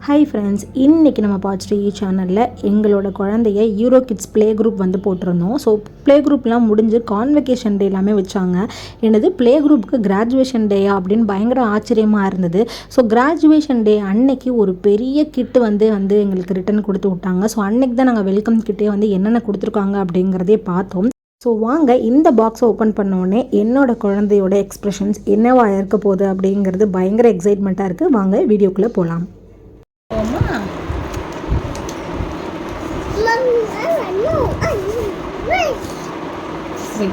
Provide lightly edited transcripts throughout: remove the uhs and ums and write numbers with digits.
Hi friends, இன்றைக்கி நம்ம positive சேனலில் எங்களோட குழந்தைய யூரோ கிட்ஸ் ப்ளே குரூப் வந்து போட்டிருந்தோம். ஸோ ப்ளே குரூப்லாம் முடிஞ்சு கான்வெகேஷன் டே எல்லாமே வச்சாங்க. என்னது ப்ளே குரூப்புக்கு கிராஜுவேஷன் டேயா அப்படின்னு பயங்கர ஆச்சரியமாக இருந்தது. ஸோ கிராஜுவேஷன் டே அன்னைக்கு ஒரு பெரிய கிட்டு வந்து எங்களுக்கு ரிட்டன் கொடுத்து விட்டாங்க. ஸோ அன்றைக்கி தான் நாங்கள் வெல்கம் கிட்டே வந்து என்னென்ன கொடுத்துருக்காங்க அப்படிங்கிறதே பார்த்தோம். ஸோ வாங்க இந்த பாக்ஸை ஓப்பன் பண்ணோடனே என்னோட குழந்தையோட எக்ஸ்ப்ரெஷன்ஸ் என்னவா இருக்க போகுது அப்படிங்கிறது பயங்கர எக்ஸைட்மெண்ட்டாக இருக்குது. வாங்க வீடியோக்குள்ளே போகலாம்.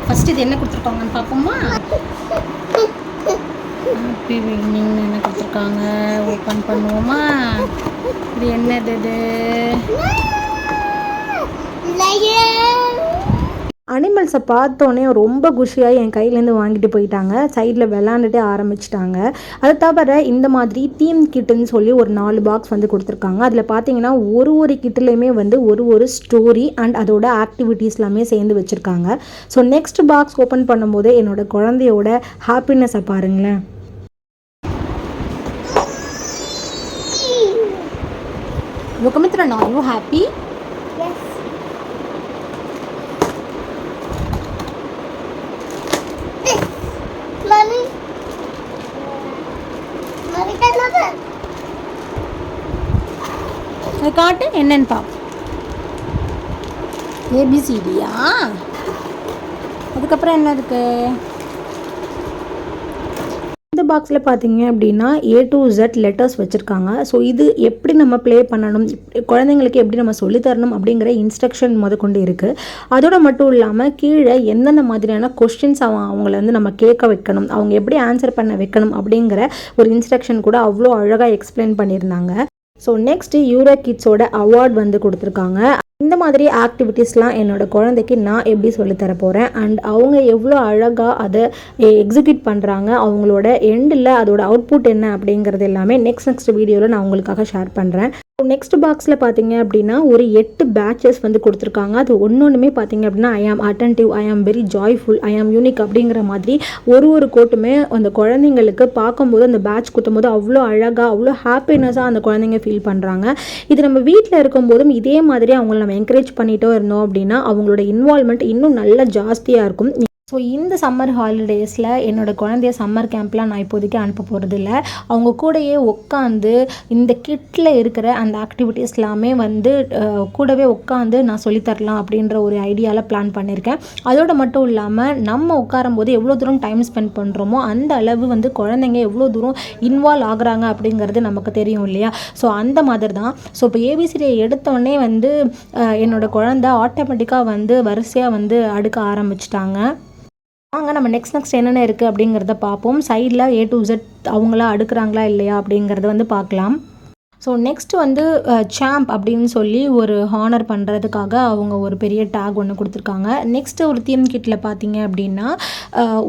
ஃபர்ஸ்ட் இது என்ன கொடுத்துருக்காங்கன்னு பார்ப்போமா? ஹாப்பி ஈவினிங் என்ன கொடுத்துருக்காங்க, ஓப்பன் பண்ணுவோமா? இது என்னது? அனிமல்ஸை பார்த்தோன்னே ரொம்ப குஷியாக என் கையிலேருந்து வாங்கிட்டு போயிட்டாங்க. சைடில் விளாண்டுட்டே ஆரம்பிச்சிட்டாங்க. அது தவிர இந்த மாதிரி தீம் கிட்டுன்னு சொல்லி ஒரு 4 பாக்ஸ் வந்து கொடுத்துருக்காங்க. அதில் பார்த்தீங்கன்னா ஒரு கிட்டுலேயுமே வந்து ஒரு ஸ்டோரி அண்ட் அதோட ஆக்டிவிட்டீஸ் எல்லாமே சேர்ந்து வச்சுருக்காங்க. ஸோ நெக்ஸ்ட் பாக்ஸ் ஓப்பன் பண்ணும்போது என்னோட குழந்தையோட ஹாப்பினஸை பாருங்களேன். Lokamitra, are you happy? Yes. காட்டு என்னன்னு பா. ஏபிசிடியா? அதுக்கப்புறம் என்ன இருக்கு இந்த பாக்ஸில் பார்த்தீங்க அப்படின்னா A to Z லெட்டர்ஸ் வச்சுருக்காங்க. ஸோ இது எப்படி நம்ம ப்ளே பண்ணணும், குழந்தைங்களுக்கு எப்படி நம்ம சொல்லித்தரணும் அப்படிங்கிற இன்ஸ்ட்ரக்ஷன் முதற்கொண்டு இருக்குது. அதோட மட்டும் இல்லாமல் கீழே எந்தெந்த மாதிரியான கொஸ்டின்ஸ் அவங்கள வந்து நம்ம கேட்க வைக்கணும், அவங்க எப்படி ஆன்சர் பண்ண வைக்கணும் அப்படிங்கிற ஒரு இன்ஸ்ட்ரக்ஷன் கூட அவ்வளோ அழகாக எக்ஸ்பிளைன் பண்ணியிருந்தாங்க. ஸோ நெக்ஸ்ட்டு யூரோ கிட்ஸோட அவார்ட் வந்து கொடுத்துருக்காங்க. இந்த மாதிரி ஆக்டிவிட்டீஸ்லாம் என்னோடய குழந்தைக்கு நான் எப்படி சொல்லித்தர போகிறேன் அண்ட் அவங்க எவ்வளோ அழகாக அதை எக்ஸிக்யூட் பண்ணுறாங்க, அவங்களோட எண்டில் அதோட அவுட்புட் என்ன அப்படிங்கிறது எல்லாமே நெக்ஸ்ட் வீடியோவில் நான் உங்களுக்காக ஷேர் பண்ணுறேன். நெக்ஸ்ட் பாக்ஸில் பார்த்தீங்க அப்படின்னா ஒரு 8 பேட்சஸ் வந்து கொடுத்துருக்காங்க. அது ஒன்றுமே பார்த்தீங்க அப்படின்னா ஐ ஆம் attentive, I am very joyful, ஐ ஆம் யூனிக் அப்படிங்கிற மாதிரி ஒரு கோட்டுமே அந்த குழந்தைங்களுக்கு பார்க்கும்போது அந்த பேட்ச் குத்தும்போது அவ்வளோ அழகாக அவ்வளோ ஹாப்பினஸாக அந்த குழந்தைங்க ஃபீல் பண்ணுறாங்க. இது நம்ம வீட்டில் இருக்கும்போதும் இதே மாதிரி அவங்கள நம்ம என்கரேஜ் பண்ணிட்டோ இருந்தோம் அப்படின்னா அவங்களோட இன்வால்மெண்ட் இன்னும் நல்லா ஜாஸ்தியாக இருக்கும். ஸோ இந்த சம்மர் ஹாலிடேஸில் என்னோடய குழந்தைய சம்மர் கேம்ப்லாம் நான் இப்போதைக்கு அனுப்ப போகிறது இல்லை. அவங்க கூடயே உட்காந்து இந்த கிட்டில் இருக்கிற அந்த ஆக்டிவிட்டீஸ் எல்லாமே வந்து கூடவே உட்காந்து நான் சொல்லித்தரலாம் அப்படின்ற ஒரு ஐடியாவில் பிளான் பண்ணியிருக்கேன். அதோடு மட்டும் இல்லாமல் நம்ம உட்காரும்போது எவ்வளோ தூரம் டைம் ஸ்பெண்ட் பண்ணுறோமோ அந்த அளவு வந்து குழந்தைங்க எவ்வளோ தூரம் இன்வால்வ் ஆகுறாங்க அப்படிங்கிறது நமக்கு தெரியும் இல்லையா? ஸோ அந்த மாதிரி தான். ஸோ இப்போ ஏபிசிடியை எடுத்தோடனே வந்து என்னோடய குழந்தை ஆட்டோமேட்டிக்காக வந்து வரிசையாக வந்து அடுக்க ஆரம்பிச்சிட்டாங்க. வாங்க நம்ம நெக்ஸ்ட் என்னென்ன இருக்குது அப்படிங்கிறத பார்ப்போம். சைடில் A to Z அவங்களா அடுக்குறாங்களா இல்லையா அப்படிங்கிறத வந்து பார்க்கலாம். ஸோ நெக்ஸ்ட் வந்து சாம்ப் அப்படின்னு சொல்லி ஒரு ஹானர் பண்ணுறதுக்காக அவங்க ஒரு பெரிய டேக் ஒன்று கொடுத்துருக்காங்க. நெக்ஸ்ட்டு ஒரு தீம் கிட்டில் பார்த்தீங்க அப்படின்னா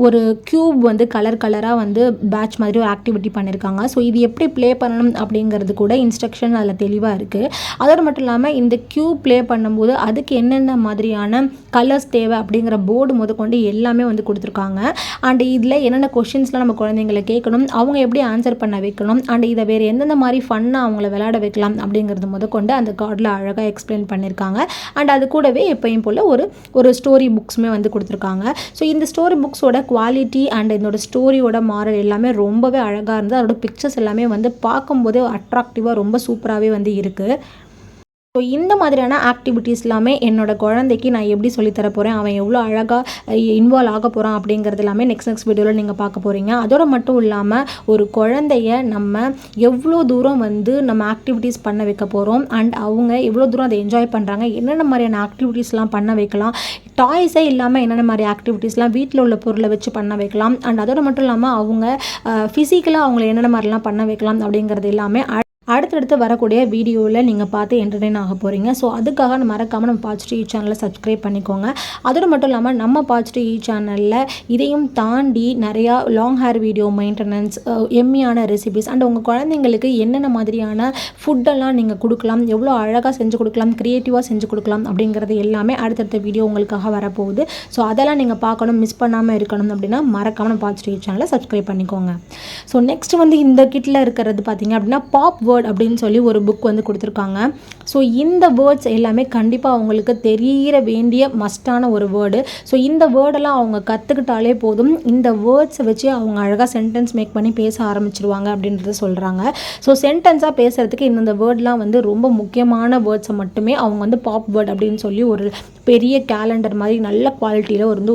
ஒரு க்யூப் வந்து கலராக வந்து பேட்ச் மாதிரி ஒரு ஆக்டிவிட்டி பண்ணியிருக்காங்க. ஸோ இது எப்படி ப்ளே பண்ணணும் அப்படிங்கிறது கூட இன்ஸ்ட்ரக்ஷன் அதில் தெளிவாக இருக்குது. அதோடு மட்டும் இல்லாமல் இந்த க்யூப் ப்ளே பண்ணும்போது அதுக்கு என்னென்ன மாதிரியான கலர்ஸ் தேவை அப்படிங்கிற போர்டு முதற்கொண்டு எல்லாமே வந்து கொடுத்துருக்காங்க. அண்ட் இதில் என்னென்ன கொஷின்ஸ்லாம் நம்ம குழந்தைங்களை கேட்கணும், அவங்க எப்படி ஆன்சர் பண்ண வைக்கணும், அண்ட் இதை வேறு எந்தெந்த மாதிரி ஃபன்னாக அவங்கள விளையாட வைக்கலாம் அப்படிங்கிறது முதற்கொண்டு அந்த கார்டில் அழகாக எக்ஸ்பிளைன் பண்ணியிருக்காங்க. அண்ட் அது கூடவே எப்பயும் போல் ஒரு ஸ்டோரி புக்ஸுமே வந்து கொடுத்துருக்காங்க. ஸோ இந்த ஸ்டோரி புக்ஸோட குவாலிட்டி அண்ட் இதோட ஸ்டோரியோட மாரல் எல்லாமே ரொம்பவே அழகாக இருந்தது. அதோட பிக்சர்ஸ் எல்லாமே வந்து பார்க்கும்போதே அட்ராக்டிவாக ரொம்ப சூப்பராகவே வந்து இருக்குது. ஸோ இந்த மாதிரியான ஆக்டிவிட்டீஸ் எல்லாமே என்னோடய குழந்தைக்கு நான் எப்படி சொல்லித்தர போகிறேன், அவன் எவ்வளோ அழகாக இன்வால்வ் ஆக போகிறான் அப்படிங்கிறது எல்லாமே நெக்ஸ்ட் வீடியோவில் நீங்கள் பார்க்க போகிறீங்க. அதோடு மட்டும் இல்லாமல் ஒரு குழந்தைய நம்ம எவ்வளோ தூரம் வந்து நம்ம ஆக்டிவிட்டீஸ் பண்ண வைக்க போகிறோம் அண்ட் அவங்க எவ்வளோ தூரம் அதை என்ஜாய் பண்ணுறாங்க, என்னென்ன மாதிரியான ஆக்டிவிட்டீஸ்லாம் பண்ண வைக்கலாம், டாய்ஸே இல்லாமல் என்னென்ன மாதிரி ஆக்டிவிட்டீஸ்லாம் வீட்டில் உள்ள பொருளை வச்சு பண்ண வைக்கலாம், அண்ட் அதோடு மட்டும் இல்லாமல் அவங்க ஃபிசிக்கலாக அவங்கள என்னென்ன மாதிரிலாம் பண்ண வைக்கலாம் அப்படிங்கிறது எல்லாமே அடுத்தடுத்து வரக்கூடிய வீடியோவில் நீங்கள் பார்த்து என்டர்டெயின் ஆக போகிறீங்க. ஸோ அதுக்காக மறக்காமல் நம்ம பாசிட்டிவ் சேனலை சப்ஸ்கிரைப் பண்ணிக்கோங்க. அதோடு மட்டும் இல்லாமல் நம்ம பாசிட்டிவ் சேனலில் இதையும் தாண்டி நிறையா லாங் ஹேர் வீடியோ மெயின்டெனன்ஸ், எம்மியான ரெசிபிஸ் அண்ட் உங்கள் குழந்தைங்களுக்கு என்னென்ன மாதிரியான ஃபுட்டெல்லாம் நீங்கள் கொடுக்கலாம், எவ்வளோ அழகாக செஞ்சு கொடுக்கலாம், க்ரியேட்டிவாக செஞ்சு கொடுக்கலாம் அப்படிங்கிறது எல்லாமே அடுத்தடுத்த வீடியோ உங்களுக்காக வரப்போகுது. ஸோ அதெல்லாம் நீங்கள் பார்க்கணும், மிஸ் பண்ணாமல் இருக்கணும் அப்படின்னா மறக்காமல் நம்ம பாசிட்டிவ் சேனலை சப்ஸ்கிரைப் பண்ணிக்கோங்க. ஸோ நெக்ஸ்ட் வந்து இந்த கிட்டில் இருக்கிறது பார்த்திங்க அப்படின்னா பாப் வேர்ட் அப்படின்னு சொல்லி ஒரு புக் வந்து கொடுத்துருக்காங்க. ஸோ இந்த வேர்ட்ஸ் எல்லாமே கண்டிப்பாக அவங்களுக்கு தெரிய வேண்டிய மஸ்டான ஒரு வேர்டு. ஸோ இந்த வேர்டெல்லாம் அவங்க கற்றுக்கிட்டாலே போதும், இந்த வேர்ட்ஸை வச்சு அவங்க அழகாக சென்டென்ஸ் மேக் பண்ணி பேச ஆரம்பிச்சிருவாங்க அப்படின்றத சொல்கிறாங்க. ஸோ சென்டென்ஸாக பேசுகிறதுக்கு இந்த வேர்ட்லாம் வந்து ரொம்ப முக்கியமான வேர்ட்ஸை மட்டுமே அவங்க வந்து பாப் வேர்ட் அப்படின்னு சொல்லி ஒரு பெரிய கேலண்டர் மாதிரி நல்ல குவாலிட்டியில் வந்து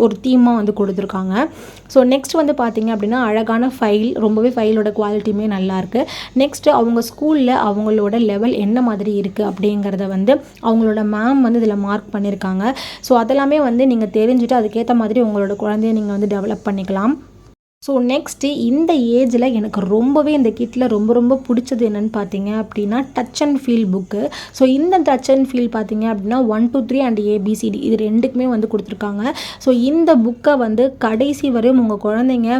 ஒரு தீமாக வந்து கொடுத்துருக்காங்க. ஸோ நெக்ஸ்ட் வந்து பார்த்திங்க அப்படின்னா அழகான ஃபைல், ரொம்பவே ஃபைலோட குவாலிட்டியுமே நல்லாயிருக்கு. நெக்ஸ்ட்டு அவங்க ஸ்கூலில் அவங்களோட லெவல் என்ன மாதிரி இருக்குது அப்படிங்கிறத வந்து அவங்களோட மேம் வந்து இதில் மார்க் பண்ணியிருக்காங்க. ஸோ அதெல்லாமே வந்து நீங்கள் தெரிஞ்சுட்டு அதுக்கேற்ற மாதிரி உங்களோட குழந்தைய நீங்கள் வந்து டெவலப் பண்ணிக்கலாம். ஸோ நெக்ஸ்ட்டு இந்த ஏஜில் எனக்கு ரொம்பவே இந்த கிட்டில் ரொம்ப பிடிச்சது என்னென்னு பார்த்தீங்க அப்படின்னா touch and feel book. So இந்த டச் அண்ட் ஃபீல் பார்த்தீங்க அப்படின்னா 1 2 3 அண்ட் ABCD இது ரெண்டுக்குமே வந்து கொடுத்துருக்காங்க. ஸோ இந்த புக்கை வந்து கடைசி வரையும் உங்கள் குழந்தைங்க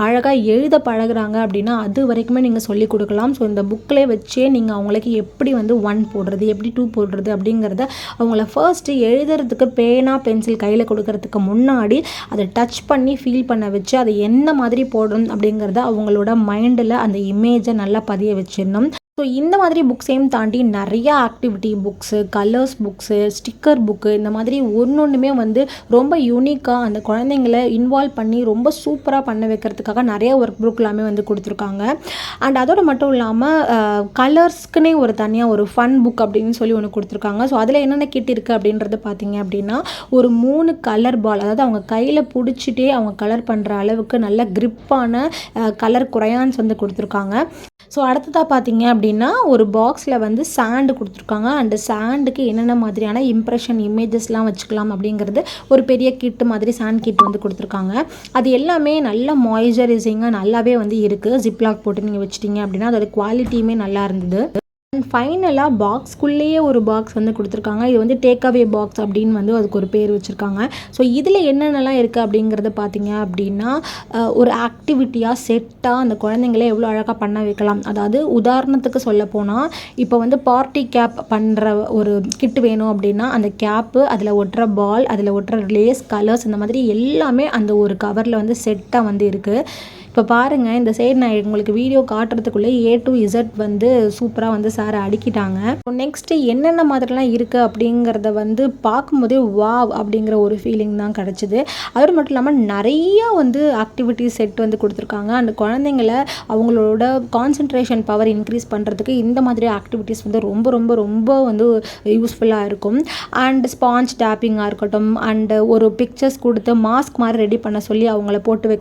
அழகாக எழுத பழகுறாங்க அப்படின்னா அது வரைக்குமே நீங்கள் சொல்லிக் கொடுக்கலாம். ஸோ இந்த புக்கில் வச்சே நீங்கள் அவங்களுக்கு எப்படி வந்து 1 போடுறது, எப்படி 2 போடுறது அப்படிங்கிறத அவங்கள ஃபர்ஸ்ட்டு எழுதுறதுக்கு பேனா பென்சில் கையில் கொடுக்கறதுக்கு முன்னாடி அதை டச் பண்ணி ஃபீல் பண்ண வச்சு அதை என்ன மாதிரி போடணும் அப்படிங்கிறத அவங்களோட மைண்டில் அந்த இமேஜை நல்லா பதிய வச்சிடணும். ஸோ இந்த மாதிரி புக்ஸையும் தாண்டி நிறையா activity books, colours books, sticker book, இந்த மாதிரி ஒன்றுமே வந்து ரொம்ப யூனிக்காக அந்த குழந்தைங்களை இன்வால்வ் பண்ணி ரொம்ப சூப்பராக பண்ண வைக்கிறதுக்காக நிறைய ஒர்க் புக் எல்லாமே வந்து கொடுத்துருக்காங்க. அண்ட் அதோடு மட்டும் இல்லாமல் கலர்ஸ்க்குனே ஒரு தனியாக ஒரு ஃபன் புக் அப்படின்னு சொல்லி ஒன்று கொடுத்துருக்காங்க. ஸோ அதில் என்னென்ன கிட் இருக்குது அப்படின்றது பார்த்தீங்க அப்படின்னா ஒரு 3 கலர் பால், அதாவது அவங்க கையில் பிடிச்சிட்டே அவங்க கலர் பண்ணுற அளவுக்கு நல்ல கிரிப்பான கலர் குரையான்ஸ் வந்து கொடுத்துருக்காங்க. ஸோ அடுத்ததாக பார்த்தீங்க அப்படின்னா ஒரு பாக்ஸில் வந்து சாண்டு கொடுத்துருக்காங்க. அண்டு சாண்டுக்கு என்னென்ன மாதிரியான இம்ப்ரெஷன் இமேஜஸ்லாம் வச்சுக்கலாம் அப்படிங்கிறது ஒரு பெரிய கிட்டு மாதிரி சாண்ட் கிட் வந்து கொடுத்துருக்காங்க. அது எல்லாமே நல்ல மாய்ஸ்சரைசிங்காக நல்லாவே வந்து இருக்குது. ஜிப்லாக் போட்டு நீங்கள் வச்சிட்டிங்க அப்படின்னா அதோட குவாலிட்டியுமே நல்லா இருந்தது. அண்ட் ஃபைனலாக பாக்ஸ்குள்ளேயே ஒரு பாக்ஸ் வந்து கொடுத்துருக்காங்க. இது வந்து டேக் அவே பாக்ஸ் அப்படின்னு வந்து அதுக்கு ஒரு பேர் வச்சுருக்காங்க. ஸோ இதில் என்னென்னலாம் இருக்குது அப்படிங்கிறத பார்த்தீங்க அப்படின்னா ஒரு ஆக்டிவிட்டியாக செட்டாக அந்த குழந்தைங்கள எவ்வளோ அழகாக பண்ண வைக்கலாம். அதாவது உதாரணத்துக்கு சொல்ல போனால் இப்போ வந்து பார்ட்டி கேப் பண்ணுற ஒரு கிட் வேணும் அப்படின்னா அந்த கேப்பு, அதில் ஒட்டுற பால், அதில் ஒட்டுற லேஸ், கலர்ஸ், இந்த மாதிரி எல்லாமே அந்த ஒரு கவரில் வந்து செட்டாக வந்து இருக்குது. இப்போ பாருங்கள், இந்த சைடு நான் உங்களுக்கு வீடியோ காட்டுறதுக்குள்ளே A to Z வந்து சூப்பராக வந்து சார் அடுக்கிட்டாங்க. நெக்ஸ்ட்டு என்னென்ன மாதிரிலாம் இருக்குது அப்படிங்கிறத வந்து பார்க்கும்போதே வாவ் அப்படிங்கிற ஒரு ஃபீலிங் தான் கிடச்சிது. அதோடு மட்டும் இல்லாமல் நிறையா வந்து ஆக்டிவிட்டிஸ் செட் வந்து கொடுத்துருக்காங்க. அந்த குழந்தைங்கள அவங்களோட கான்சன்ட்ரேஷன் பவர் இன்க்ரீஸ் பண்ணுறதுக்கு இந்த மாதிரி ஆக்டிவிட்டீஸ் வந்து ரொம்ப வந்து யூஸ்ஃபுல்லாக இருக்கும். அண்ட் ஸ்பாஞ்ச் டேப்பிங்காக இருக்கட்டும், அண்டு ஒரு பிக்சர்ஸ் கொடுத்து மாஸ்க் மாதிரி ரெடி பண்ண சொல்லி அவங்கள போட்டு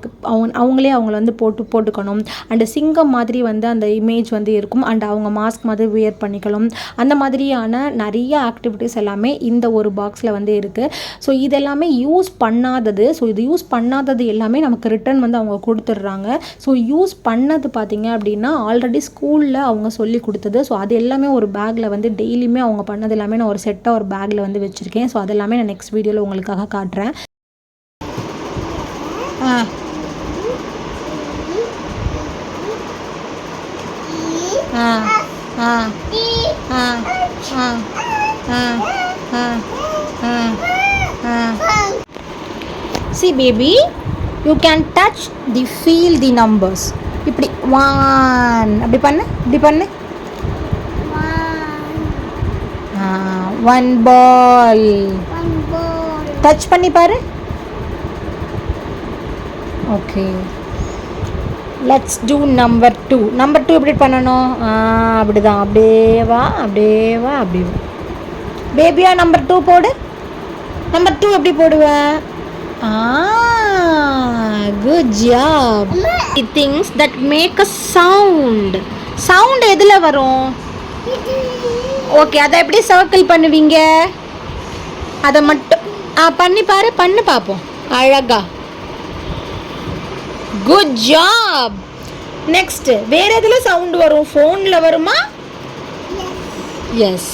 அவங்களே அவங்கள வந்து போட்டுக்கணும். அண்ட் சிங்கம் மாதிரி வந்து அந்த இமேஜ் வந்து இருக்கும். அண்ட் அவங்க மாஸ்க் மாதிரி வியர் பண்ணிக்கலாம். அந்த மாதிரியான நிறைய ஆக்டிவிட்டீஸ் எல்லாமே இந்த ஒரு பாக்ஸில் வந்து இருக்குது. ஸோ இதெல்லாமே யூஸ் பண்ணாதது. ஸோ இது யூஸ் பண்ணாதது எல்லாமே நமக்கு ரிட்டன் வந்து அவங்க கொடுத்துட்றாங்க. ஸோ யூஸ் பண்ணது பார்த்திங்க அப்படின்னா ஆல்ரெடி ஸ்கூலில் அவங்க சொல்லி கொடுத்தது. ஸோ அது எல்லாமே ஒரு பேக்கில் வந்து டெய்லியுமே அவங்க பண்ணது எல்லாமே நான் ஒரு செட்டாக ஒரு பேக்கில் வந்து வச்சுருக்கேன். ஸோ அதெல்லாமே நான் நெக்ஸ்ட் வீடியோவில் உங்களுக்காக காட்டுறேன். See baby, you can touch the feel the numbers. இப்படி 1 அப்படி பண்ணு 1 ball டச் பண்ணி பாரு. Okay, let's do number 2. Number 2 எப்படி பண்ணணும்? அப்படிதான், அப்படியே வா அப்படி பேபியா. நம்பர் 2 போடு. நம்பர் 2 எப்படி போடுவேன்? Good job. Things that make a sound எதில் வரும்? ஓகே, அதை எப்படி சர்க்கிள் பண்ணுவீங்க? அதை மட்டும் பண்ணி பாரு, பண்ணு பார்ப்போம் அழகா. Good job. நெக்ஸ்ட் வேற எதில் சவுண்ட் வரும்? ஃபோனில் வருமா? Yes.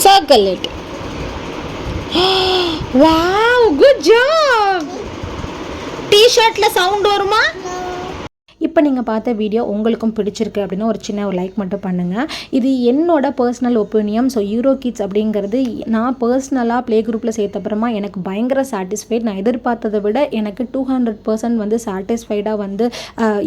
Circle it. Wow, good job. டி-ஷர்ட்டில் சவுண்ட் வருமா? இப்போ நீங்கள் பார்த்த வீடியோ உங்களுக்கும் பிடிச்சிருக்கு அப்படின்னா ஒரு சின்ன ஒரு லைக் மட்டும் பண்ணுங்கள். இது என்னோட personal opinion. So euro kids அப்படிங்கிறது நான் பர்சனலாக ப்ளே குரூப்பில் சேர்த்தப்புறமா எனக்கு பயங்கர சாட்டிஸ்ஃபைட். நான் எதிர்பார்த்ததை விட எனக்கு 200% வந்து சாட்டிஸ்ஃபைடாக வந்து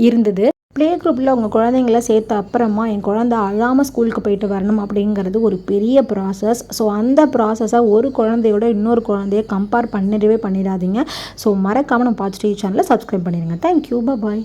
இருந்தது. ப்ளே குரூப்பில் உங்கள் குழந்தைங்கள சேர்த்த அப்புறமா என் குழந்தை அழாமல் ஸ்கூலுக்கு போயிட்டு வரணும் அப்படிங்கிறது ஒரு பெரிய ப்ராசஸ். ஸோ அந்த ப்ராசஸை ஒரு குழந்தையோட இன்னொரு குழந்தைய கம்பேர் பண்ணிடவே பண்ணிடாதீங்க. ஸோ மறக்காமல் நம்ம பாசிட்டிவ் சேனலை சப்ஸ்கிரைப் பண்ணிடுங்க. தேங்க்யூ, பாய்.